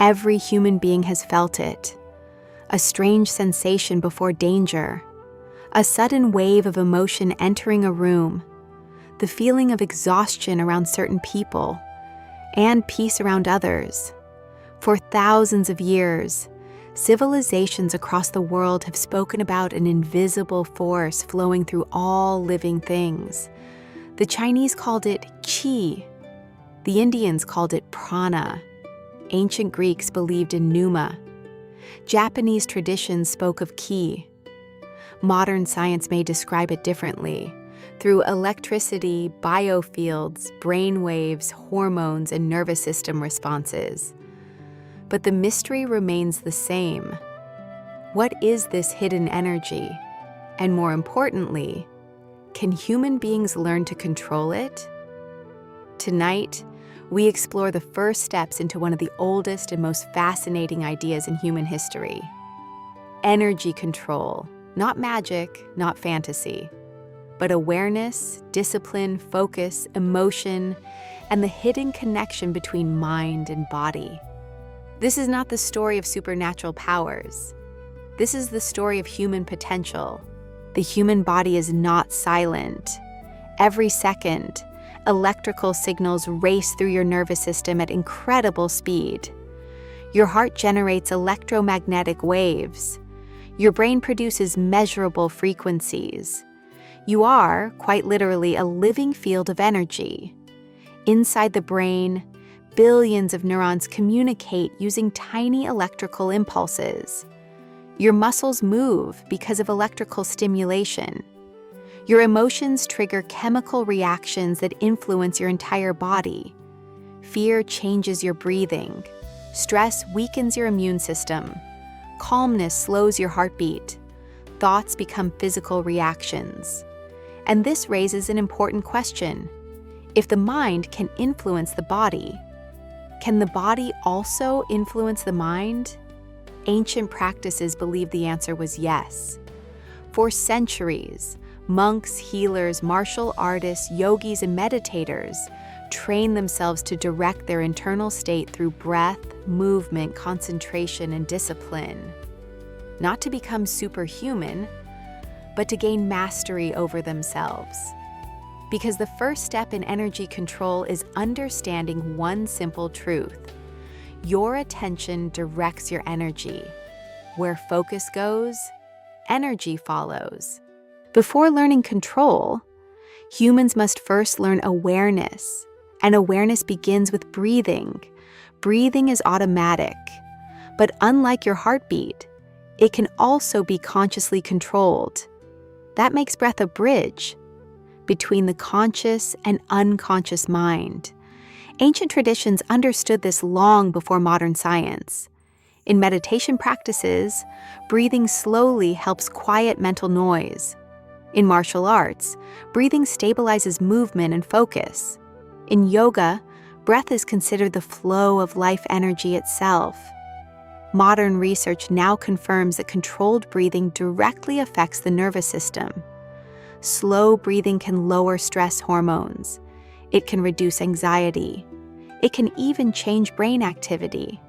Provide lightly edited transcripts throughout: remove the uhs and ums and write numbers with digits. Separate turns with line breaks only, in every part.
Every human being has felt it. A strange sensation before danger, a sudden wave of emotion entering a room, the feeling of exhaustion around certain people, and peace around others. For thousands of years, civilizations across the world have spoken about an invisible force flowing through all living things. The Chinese called it qi. The Indians called it prana. Ancient Greeks believed in pneuma. Japanese traditions spoke of ki. Modern science may describe it differently, through electricity, biofields, brain waves, hormones, and nervous system responses. But the mystery remains the same. What is this hidden energy? And more importantly, can human beings learn to control it? Tonight, we explore the first steps into one of the oldest and most fascinating ideas in human history. Energy control, not magic, not fantasy, but awareness, discipline, focus, emotion, and the hidden connection between mind and body. This is not the story of supernatural powers. This is the story of human potential. The human body is not silent. Every second, electrical signals race through your nervous system at incredible speed. Your heart generates electromagnetic waves. Your brain produces measurable frequencies. You are, quite literally, a living field of energy. Inside the brain, billions of neurons communicate using tiny electrical impulses. Your muscles move because of electrical stimulation. Your emotions trigger chemical reactions that influence your entire body. Fear changes your breathing. Stress weakens your immune system. Calmness slows your heartbeat. Thoughts become physical reactions. And this raises an important question. If the mind can influence the body, can the body also influence the mind? Ancient practices believed the answer was yes. For centuries, monks, healers, martial artists, yogis, and meditators trained themselves to direct their internal state through breath, movement, concentration, and discipline. Not to become superhuman, but to gain mastery over themselves. Because the first step in energy control is understanding one simple truth. Your attention directs your energy. Where focus goes, energy follows. Before learning control, humans must first learn awareness, and awareness begins with breathing. Breathing is automatic, but unlike your heartbeat, it can also be consciously controlled. That makes breath a bridge between the conscious and unconscious mind. Ancient traditions understood this long before modern science. In meditation practices, breathing slowly helps quiet mental noise. In martial arts, breathing stabilizes movement and focus. In yoga, breath is considered the flow of life energy itself. Modern research now confirms that controlled breathing directly affects the nervous system. Slow breathing can lower stress hormones. It can reduce anxiety. It can even change brain activity.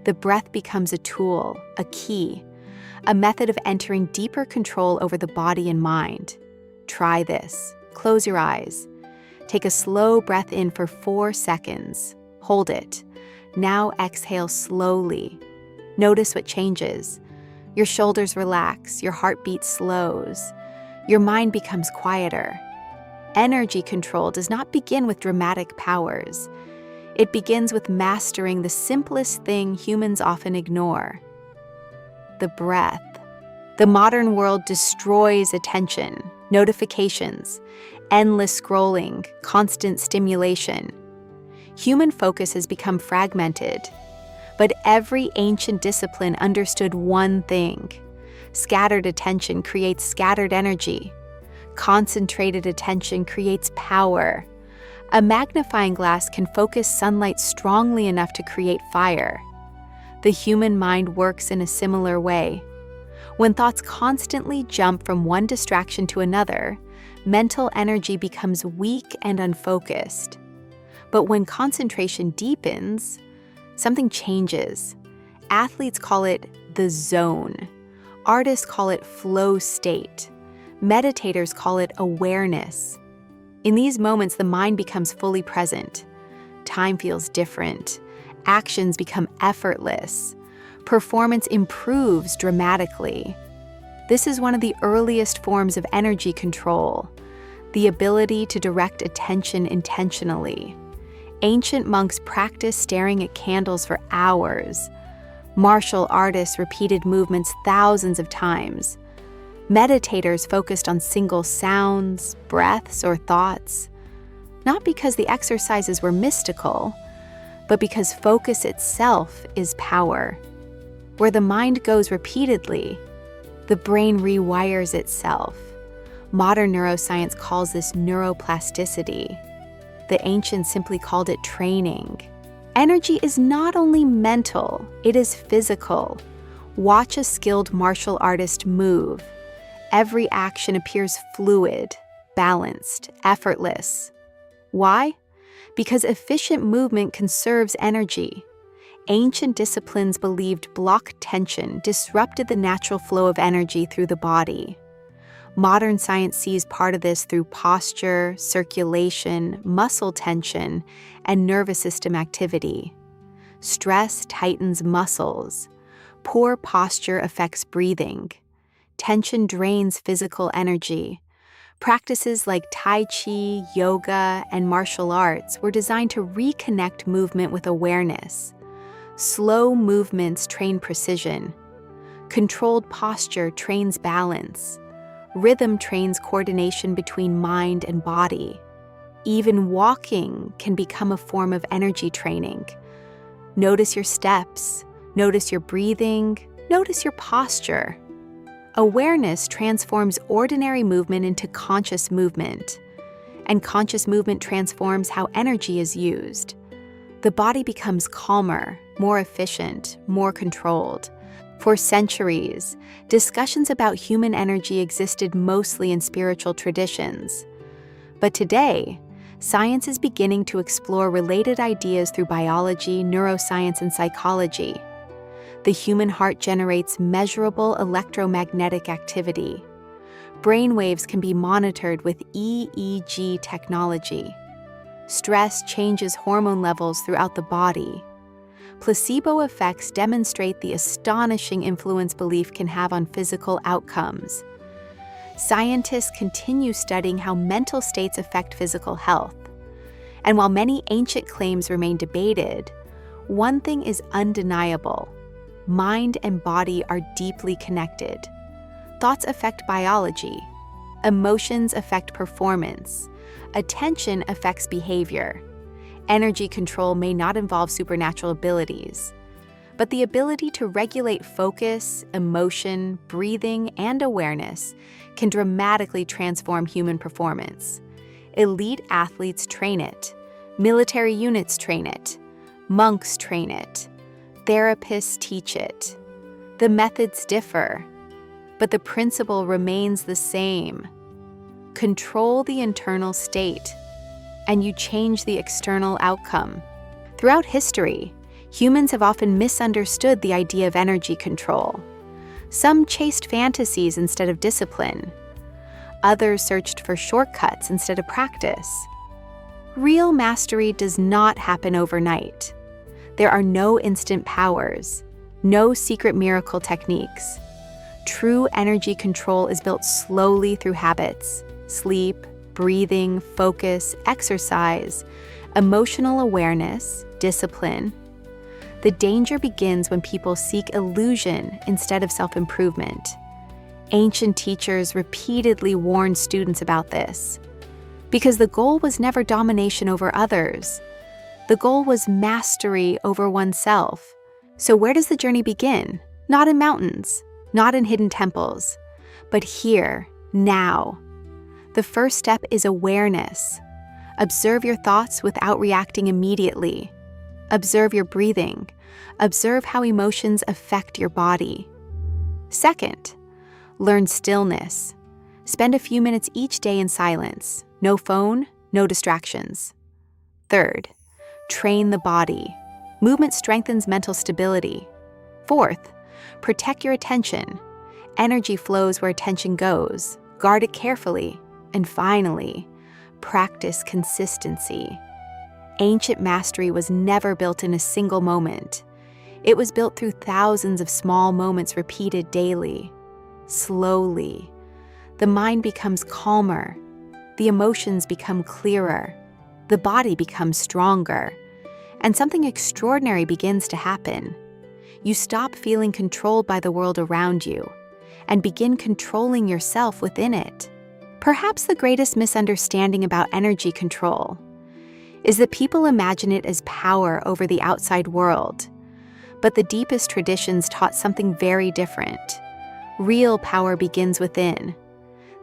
The breath becomes a tool, a key, a method of entering deeper control over the body and mind. Try this. Close your eyes. Take a slow breath in for 4 seconds. Hold it. Now exhale slowly. Notice what changes. Your shoulders relax, your heartbeat slows, your mind becomes quieter. Energy control does not begin with dramatic powers. It begins with mastering the simplest thing humans often ignore: the breath. The modern world destroys attention, notifications, endless scrolling, constant stimulation. Human focus has become fragmented. But every ancient discipline understood one thing: scattered attention creates scattered energy. Concentrated attention creates power. A magnifying glass can focus sunlight strongly enough to create fire. The human mind works in a similar way. When thoughts constantly jump from one distraction to another, mental energy becomes weak and unfocused. But when concentration deepens, something changes. Athletes call it the zone. Artists call it flow state. Meditators call it awareness. In these moments, the mind becomes fully present. Time feels different. Actions become effortless. Performance improves dramatically. This is one of the earliest forms of energy control, the ability to direct attention intentionally. Ancient monks practiced staring at candles for hours. Martial artists repeated movements thousands of times. Meditators focused on single sounds, breaths, or thoughts, not because the exercises were mystical, but because focus itself is power. Where the mind goes repeatedly, the brain rewires itself. Modern neuroscience calls this neuroplasticity. The ancients simply called it training. Energy is not only mental, it is physical. Watch a skilled martial artist move. Every action appears fluid, balanced, effortless. Why? Because efficient movement conserves energy. Ancient disciplines believed block tension disrupted the natural flow of energy through the body. Modern science sees part of this through posture, circulation, muscle tension, and nervous system activity. Stress tightens muscles. Poor posture affects breathing. Tension drains physical energy. Practices like Tai Chi, yoga, and martial arts were designed to reconnect movement with awareness. Slow movements train precision. Controlled posture trains balance. Rhythm trains coordination between mind and body. Even walking can become a form of energy training. Notice your steps, notice your breathing, notice your posture. Awareness transforms ordinary movement into conscious movement, and conscious movement transforms how energy is used. The body becomes calmer, more efficient, more controlled. For centuries, discussions about human energy existed mostly in spiritual traditions. But today, science is beginning to explore related ideas through biology, neuroscience, and psychology. The human heart generates measurable electromagnetic activity. Brain waves can be monitored with EEG technology. Stress changes hormone levels throughout the body. Placebo effects demonstrate the astonishing influence belief can have on physical outcomes. Scientists continue studying how mental states affect physical health. And while many ancient claims remain debated, one thing is undeniable. Mind and body are deeply connected. Thoughts affect biology. Emotions affect performance. Attention affects behavior. Energy control may not involve supernatural abilities, but the ability to regulate focus, emotion, breathing, and awareness can dramatically transform human performance. Elite athletes train it. Military units train it. Monks train it. Therapists teach it. The methods differ, but the principle remains the same. Control the internal state, and you change the external outcome. Throughout history, humans have often misunderstood the idea of energy control. Some chased fantasies instead of discipline. Others searched for shortcuts instead of practice. Real mastery does not happen overnight. There are no instant powers, no secret miracle techniques. True energy control is built slowly through habits, sleep, breathing, focus, exercise, emotional awareness, discipline. The danger begins when people seek illusion instead of self-improvement. Ancient teachers repeatedly warned students about this, because the goal was never domination over others. The goal was mastery over oneself. So where does the journey begin? Not in mountains, not in hidden temples, but here, now. The first step is awareness. Observe your thoughts without reacting immediately. Observe your breathing. Observe how emotions affect your body. Second, learn stillness. Spend a few minutes each day in silence. No phone, no distractions. Third, train the body. Movement strengthens mental stability. Fourth, protect your attention. Energy flows where attention goes. Guard it carefully. And finally, practice consistency. Ancient mastery was never built in a single moment. It was built through thousands of small moments repeated daily. Slowly, the mind becomes calmer, the emotions become clearer, the body becomes stronger, and something extraordinary begins to happen. You stop feeling controlled by the world around you and begin controlling yourself within it. Perhaps the greatest misunderstanding about energy control is that people imagine it as power over the outside world. But the deepest traditions taught something very different. Real power begins within.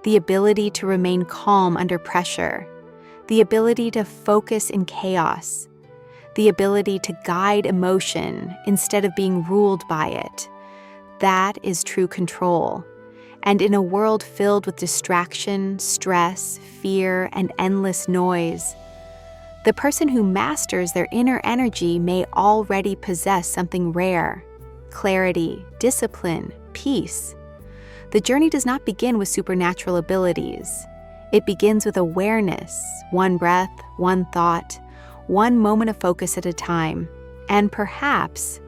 The ability to remain calm under pressure. The ability to focus in chaos. The ability to guide emotion instead of being ruled by it. That is true control. And in a world filled with distraction, stress, fear, and endless noise, the person who masters their inner energy may already possess something rare: clarity, discipline, peace. The journey does not begin with supernatural abilities. It begins with awareness, one breath, one thought, one moment of focus at a time. And perhaps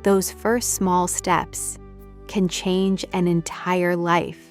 those first small steps can change an entire life.